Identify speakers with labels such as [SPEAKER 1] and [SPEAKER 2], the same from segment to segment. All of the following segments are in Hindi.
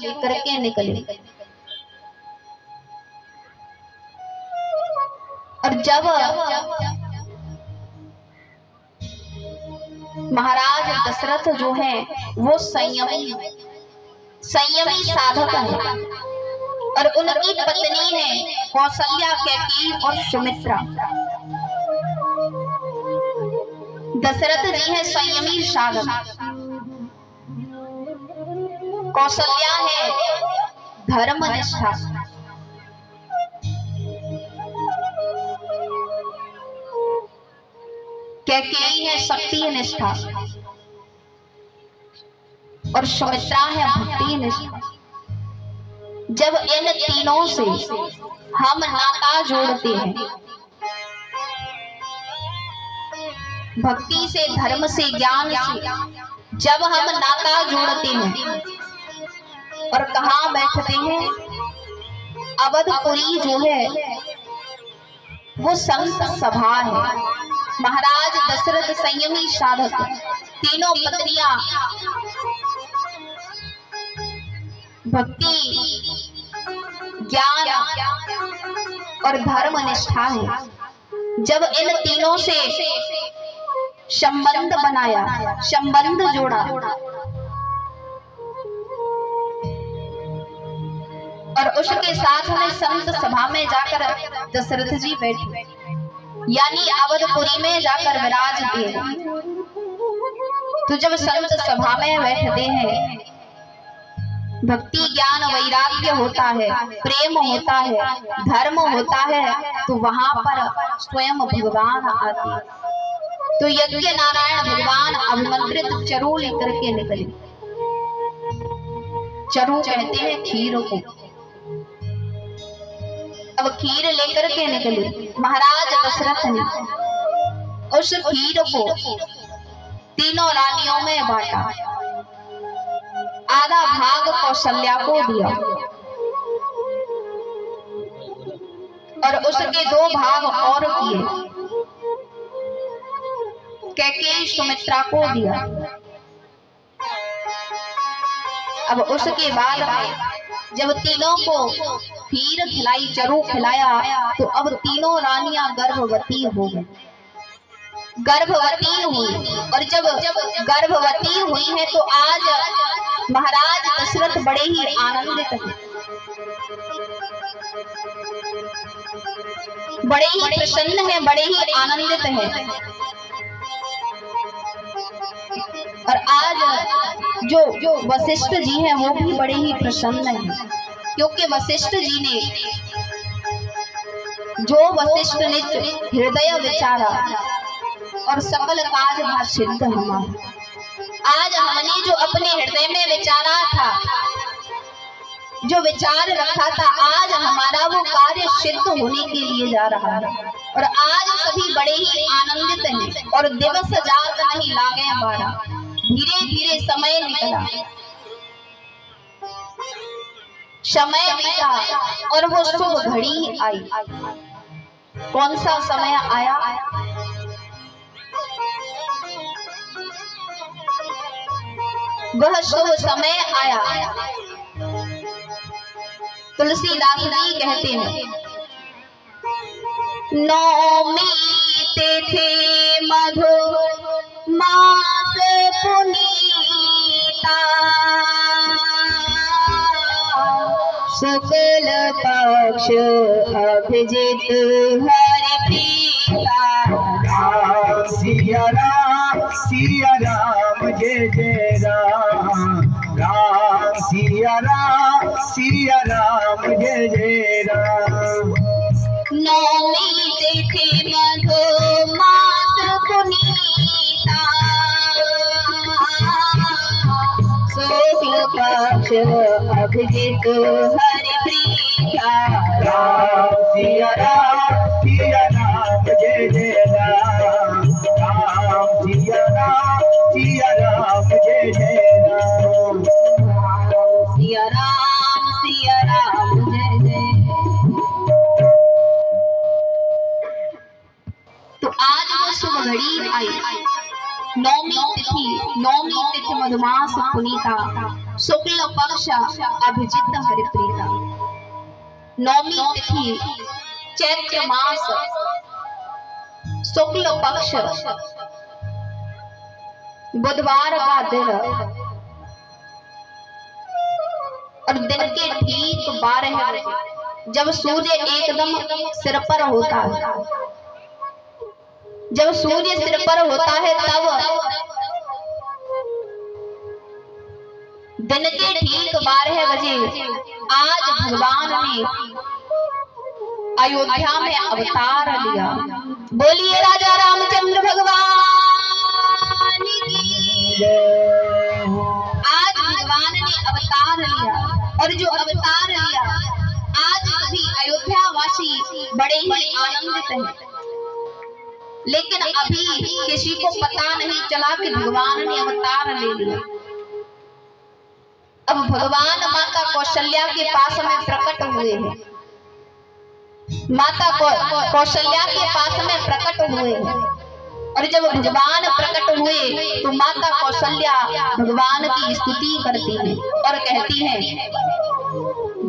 [SPEAKER 1] लेकर के निकले। और जब महाराज दशरथ जो है वो संयमी साधक है, और उनकी पत्नी है कौशल्या, कैकेयी और सुमित्रा। दशरथ जी है संयमी साधक, कौशल्या है धर्मनिष्ठा, कैकेयी है शक्ति निष्ठा, और सुमित्रा है भक्ति निष्ठा। जब इन तीनों से हम नाता जोड़ते हैं, भक्ति से, धर्म से, ज्ञान से, जब हम नाता जोड़ते हैं और कहाँ बैठते हैं, अवधपुरी जो है वो संत सभा है। महाराज दशरथ संयमी साधक, तीनों पत्नियां भक्ति, ज्ञान और धर्म निष्ठा है। जब इन तीनों से संबंध बनाया, संबंध जोड़ा, और उसके साथ में संत सभा में जाकर दशरथ जी बैठे, यानी अवधपुरी में जाकर विराजते हैं। तो जब संत सभा में बैठते हैं, भक्ति, ज्ञान, वैराग्य होता है, प्रेम होता है, धर्म होता है, तो वहां पर स्वयं भगवान आते। तो यज्ञ नारायण भगवान अभिमंत्रित चरु लेकर के निकले। चरु कहते हैं खीर को। अब खीर लेकर के निकले महाराज दशरथ ने। उस खीर को तीनों रानियों में बांटा, आधा भाग कौशल्या को दिया और उसके 2 भाग और किए, कैकेयी सुमित्रा को दिया। अब उसके बाद जब तीनों को खीर खिलाई, चरु खिलाया, तो अब तीनों रानियां गर्भवती हो गई, गर्भवती हुई। और जब गर्भवती हुई है तो आज महाराज दशरथ बड़े ही आनंदित हैं, बड़े ही प्रसन्न हैं, बड़े ही आनंदित हैं। और आज जो वशिष्ठ जी हैं वो भी बड़े ही प्रसन्न हैं, क्योंकि वशिष्ठ जी ने हृदय विचारा और सकल काज भा सिद्ध हमारा। आज हमने जो अपने हृदय में विचारा था, जो विचार रखा था, आज हमारा वो कार्य सिद्ध होने के लिए जा रहा है। और आज सभी बड़े ही आनंदित हैं, और दिवस जात नहीं लागे हमारा, धीरे धीरे समय निकला, समय बीता और वो शुभ घड़ी आई। कौन सा समय आया? वह शुभ समय आया। तुलसीदास जी कहते हैं, नौमी तिथि मधु मास पुनीता, शुक्ल पक्ष अभिजित हरि प्रीता।
[SPEAKER 2] सिया राम जय जय राम, राम सिया राम जय जय राम।
[SPEAKER 1] नौमी तिथि मधु मास पुनीता, शुक्ल पक्ष अभिजित हरि प्रीता।
[SPEAKER 2] राम सिया राम जय जय राम, राम सिया राम जय जय राम।
[SPEAKER 1] सिया राम जय जय। तो आज वो शुभ घड़ी आई, नौमी तिथि मधुमास पुनीता, शुक्ल पक्ष अभिजित हरिप्रीता, नौमी तिथि चैत्र मास शुक्ल पक्ष बुधवार का दिन और दिन के ठीक 12 बजे जब सूर्य एकदम सिर पर होता है, जब सूर्य सिर पर होता है तब दिन के ठीक 12 बजे आज भगवान ने अयोध्या में अवतार लिया। बोलिए राजा रामचंद्र भगवान की। आज भगवान ने अवतार लिया और जो अवतार लिया आज सभी अयोध्या वासी बड़े ही आनंदित हैं, लेकिन अभी किसी को पता नहीं चला कि भगवान ने अवतार ले लिया। अब भगवान माता कौशल्या के पास में प्रकट हुए हैं, माता कौशल्या के पास में प्रकट हुए हैं और जब भगवान प्रकट हुए तो माता कौशल्या भगवान की स्तुति करती है और कहती है,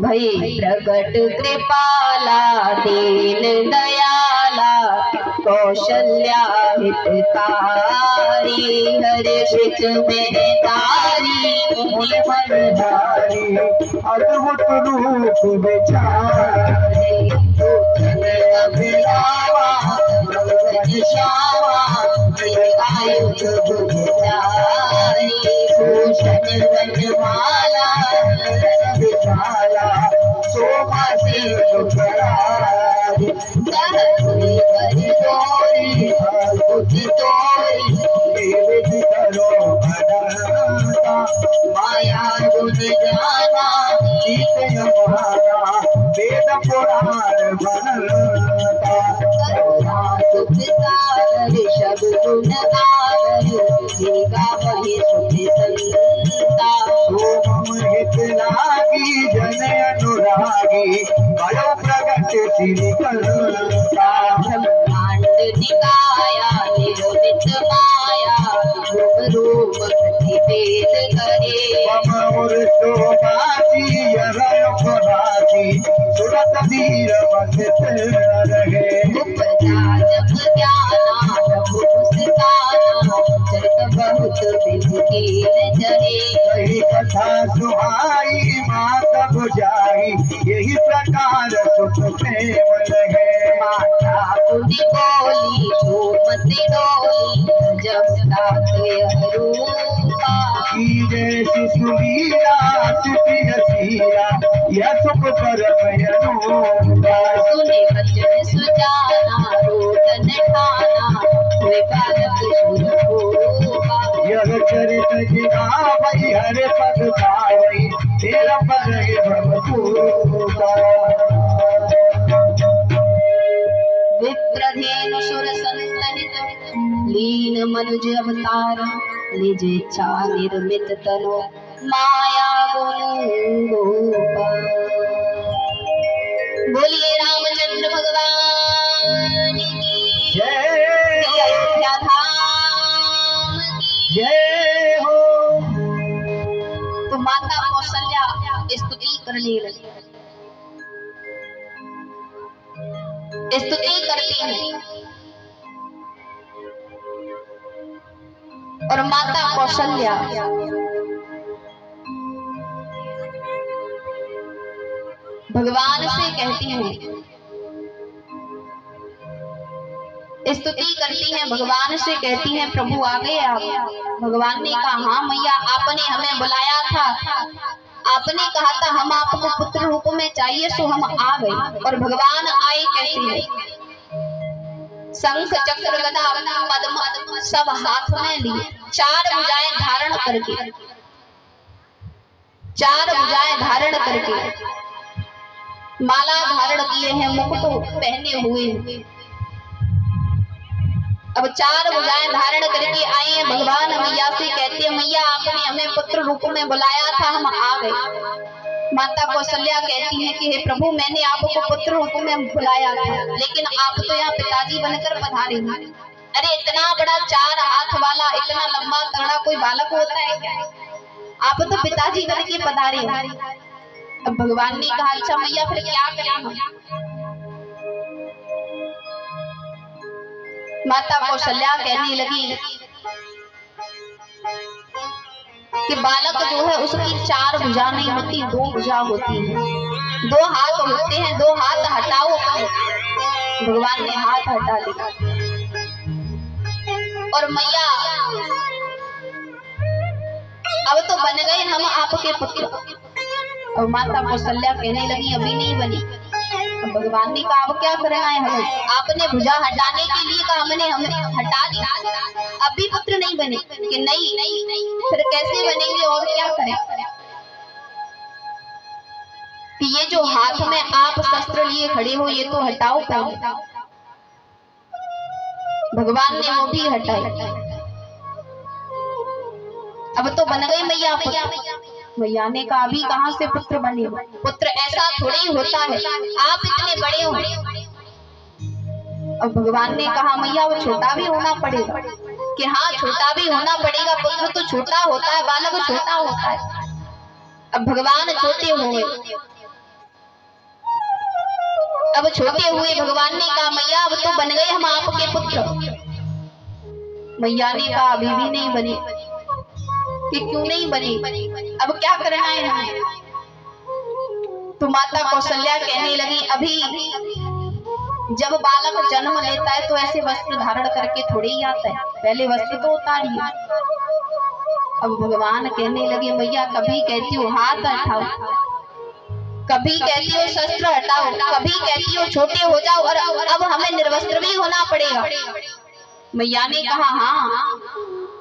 [SPEAKER 1] भई प्रकट कृपाला दीन दयाला कौशल्या हितकारी, हर्षित में तारी
[SPEAKER 2] मनधारी अद्भुत रूप विचारी, अभिलावा श्यामा आयुध बुझारी, भूषण वनमाला विशाला शोभा से सुखरारी, सरस्वती करी तोरी भक्ति तोरी देवी करो भरता, माया गुण जाना शीत हमारा वेद पुराण बनता, सुख सागर ऋषभ गुण आगर जिनका वही सुख संता, सोम हित लागी जन अनुरागी बड़ो प्रगट श्री करता, ब्रह्मांड निकाया निरोधित माया रूप रूप प्रतिभेद करे, ममोर शोभासी यरय खुदासी सुरत वीर वसित रहे, उपजा जप ज्ञाना प्रभु पुस्ताना चरित बहुत विभुकीन जरे, कही कथा सुहाई माता बुझाई यही प्रकार सुख प्रेम लगे, माता पुनि बोली सोमति डोली जब रूपा की जैसी सुलीला स्तुति हसीला यह सुख परम अनुपा, सुने वचन सुजाना रोदन ठाना हुए बालक शुरभूपा, यह चरित जिनावई हरे पद पावई तेरा पद है भवभूपा,
[SPEAKER 1] विप्रधेनु सुर संतनित लीन मनुज अवतार, निज इच्छा निर्मित तनो माया गुण गोपाल। बोलिए रामचंद्र भगवान की
[SPEAKER 2] जय,
[SPEAKER 1] अयोध्या धाम की
[SPEAKER 2] जय हो।
[SPEAKER 1] तो माता कौशल्या स्तुति करने लगी, स्तुति करती है और माता कौशल्या भगवान से कहती है, स्तुति करती है, भगवान से कहती है, प्रभु आ गए आप। भगवान ने कहा, हाँ मैया, आपने हमें बुलाया था, आपने कहा था हम आपको पुत्र रूप में चाहिए, सो हम आ गए। और भगवान आए कैसे हैं? शंख चक्र गदा पद्म सब हाथ में लिए, 4 भुजाएं धारण करके, 4 भुजाएं धारण करके, माला धारण किए हैं, मुकुट पहने हुए हैं। अब 4 भुजाएं धारण करके आए हैं। भगवान मैया से कहते हैं, मैया आपने हमें पुत्र रूप में बुलाया था, हम आ गए। माता कौशल्या कहती है कि हे प्रभु, मैंने आपको पुत्र रूप में बुलाया था, लेकिन आप तो यहाँ पिताजी बनकर पधारे। अरे इतना बड़ा 4 हाथ वाला, इतना लंबा तगड़ा कोई बालक होता है क्या? आप तो पिताजी बन के पधारे हो। अब भगवान ने कहा अच्छा मैया फिर क्या करें हम। माता कौशल्या कहने लगी कि बालक जो है उसकी 4 भुजा नहीं होती, 2 भुजा होती है, 2 हाथ होते हैं, 2 हाथ हटाओ। भगवान ने हाथ हटा दिया और मैया अब तो बन गए हम आपके पुत्र। और माता कौशल्या कहने लगी अभी नहीं बनी। भगवान ने कहा अब क्या करना है हमें, आपने भुजा हटाने के लिए कहा, हमने हटा दिया, अभी पुत्र नहीं बने। कि नहीं फिर कैसे बनेंगे और क्या करें। कि ये जो हाथ में आप शस्त्र लिए खड़े हो ये तो हटाओ पहले। भगवान ने वो भी हटाए। अब तो बन गए मैया पुत्र। मैया ने कहा अभी कहां से पुत्र बने, पुत्र ऐसा थोड़ी होता है, आप इतने बड़े हो। अब भगवान ने कहा मैया वो छोटा भी होना पड़ेगा। कि हाँ छोटा भी होना पड़ेगा, पुत्र तो छोटा होता है, बालक छोटा होता है। अब भगवान छोटे हुए, अब छोटे हुए भगवान ने कहा मैया अब तो बन गए हम आपके पुत्र। मैया ने कहा अभी भी नहीं बने। कि क्यों नहीं बनी, अब क्या करना है हमें। तो माता कौशल्या कहने लगी अभी जब बालक जन्म लेता है तो ऐसे वस्त्र धारण करके थोड़ी ही आता है, पहले वस्त्र तो उतारिए। अब भगवान कहने लगे मैया कभी कहती हो हाथ हटाओ, कभी कहती हो शस्त्र हटाओ, कभी कहती हो छोटे हो जाओ, और अब हमें निर्वस्त्र भी होना पड़ेगा। मैया ने कहा हाँ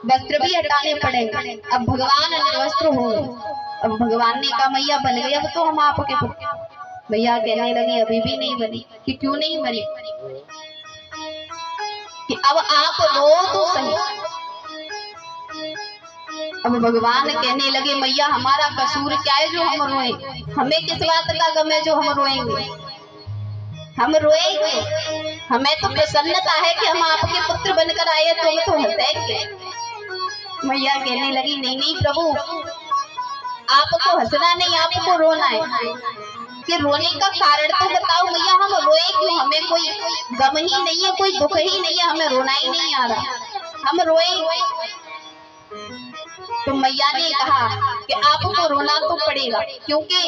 [SPEAKER 1] वस्त्र भी हटाने पड़ेंगे। अब भगवान निर्वस्त्र हो गए। अब भगवान ने कहा मैया बन गए अब तो हम आपके पुत्र। मैया कहने लगी अभी भी नहीं बनी। कि क्यों नहीं बनी। कि अब आप रो तो सही। अब भगवान कहने लगे मैया हमारा कसूर क्या है जो हम रोए, हमें किस बात का गम है जो हम रोएंगे। हम रोएंगे, हमें तो प्रसन्नता है कि हम आपके पुत्र बनकर आए, तो हम तो हंसेंगे। मैया कहने लगी नहीं प्रभु आपको हंसना नहीं आपको रोना है। कि रोने का कारण तो बताओ मैया, हम रोए क्यों, हमें कोई गम ही नहीं है, कोई दुख ही नहीं है, हमें रोना ही नहीं आ रहा, हम रोए। तो मैया ने कहा कि आपको रोना तो पड़ेगा क्योंकि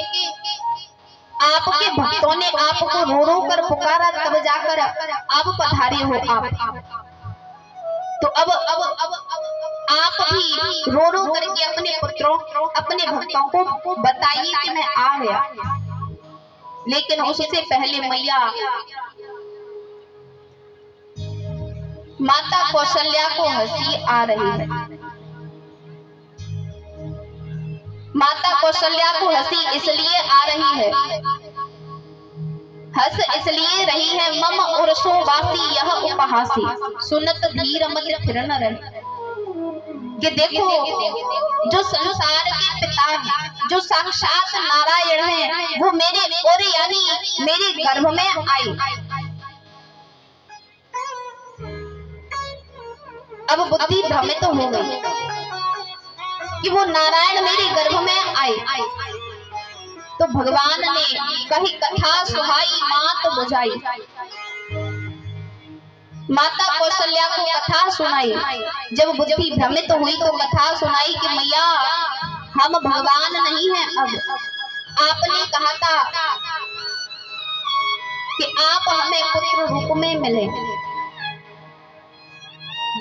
[SPEAKER 1] आपके भक्तों ने आपको रो रो कर पुकारा, तब जाकर आप पधारे हो आप। तो अब आप भी रो रो करके अपने पुत्रों अपने भक्तों को बताइए कि मैं आ गया। लेकिन उससे पहले मैया माता कौशल्या को हंसी आ रही है। माता कौशल्या को हंसी इसलिए आ रही है, हंस इसलिए रही है मम उर्सो वासी यह उपहासी सुनत धीर मत फिरन रहे। कि देखो जो संसार के पिता हैं, जो साक्षात नारायण हैं, वो मेरे और यानी मेरे गर्भ में आई। अब बुद्धि भ्रमित हो गई कि वो नारायण मेरे गर्भ में आए। तो भगवान ने कही कथा सुहाई मात बुझाई, माता कौशल्या को कथा सुनाई। जब बुद्धि भ्रमित हुई तो कथा सुनाई कि मैया हम भगवान नहीं हैं। अब आपने कहा था कि आप हमें पुत्र रूप में मिले।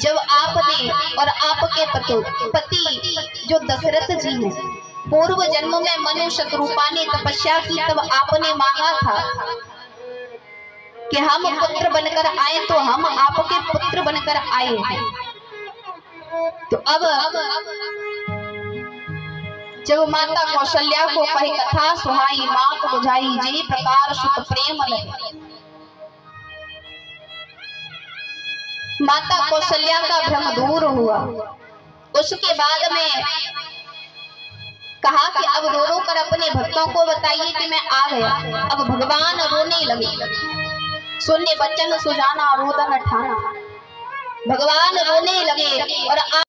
[SPEAKER 1] जब आपने और आपके पति जो दशरथ जी हैं पूर्व जन्म में मनुष्य रूपा ने तपस्या की, तब आपने मांगा था कि हम पुत्र बनकर आए, तो हम आपके पुत्र बनकर आए हैं। तो अब जब माता कौशल्या को कही कथा सुहाई मात बुझाई जे प्रकार सुख प्रेम लगे। माता कौशल्या का भ्रम दूर हुआ। उसके बाद में कहा कि अब रो रो कर अपने भक्तों को बताइए कि मैं आ गया। अब भगवान रोने लगे, सुनने बच्चन सुजाना रोदन ठाना। भगवान रोने लगे और